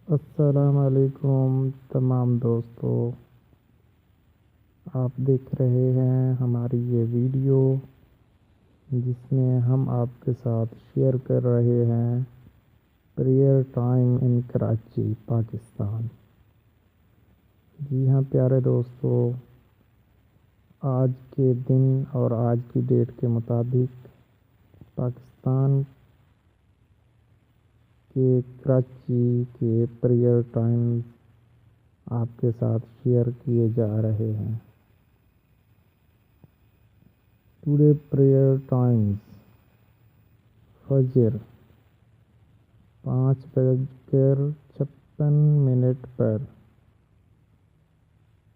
السلام علیکم تمام دوستو، آپ دیکھ رہے ہیں ہماری یہ ویڈیو جس میں ہم آپ کے ساتھ شیئر کر رہے ہیں پریئر ٹائم ان کراچی پاکستان۔ جی ہاں پیارے دوستو، آج کے دن اور آج کی ڈیٹ کے مطابق پاکستان کے کراچی کے پریئر ٹائم آپ کے ساتھ شیئر کیے جا رہے ہیں۔ ٹوڈے پریئر ٹائمز: فجر 5:56 پر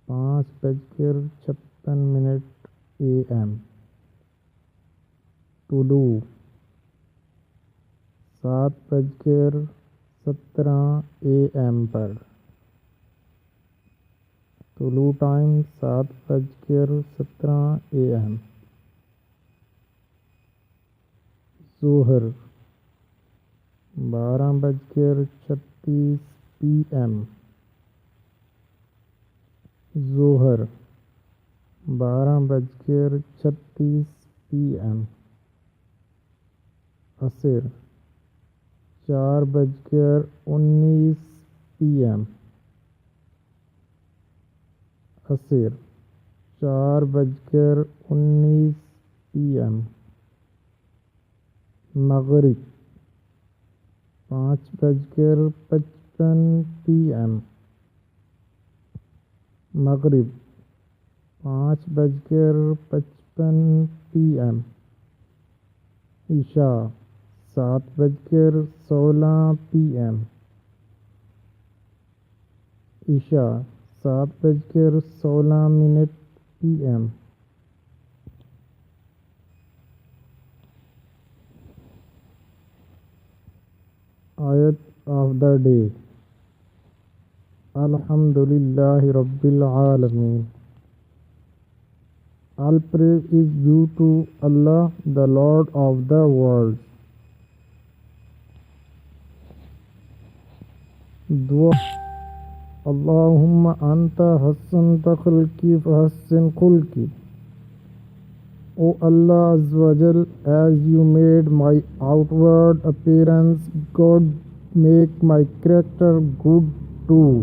5:56 AM۔ طلوع 7:17 AM پر۔ طلوع ٹائم 7:17 AM۔ ظہر 12:36 PM۔ ظہر 12:36 PM۔ عصر 4:19 PM۔ عصر 4:19 PM۔ مغرب 5:55 PM۔ مغرب 5:55 PM۔ عشاء 7:16 PM۔ عشاء 7:16 PM۔ آیت آف دا ڈے: الحمدللہ رب العالمین۔ All praise is due to Allah, the Lord of the world. دعا: اللہم انت حسنت خلقی فحسن خلقی۔ O Allah Azza wa Jal, as you made my outward appearance good, make my character good too.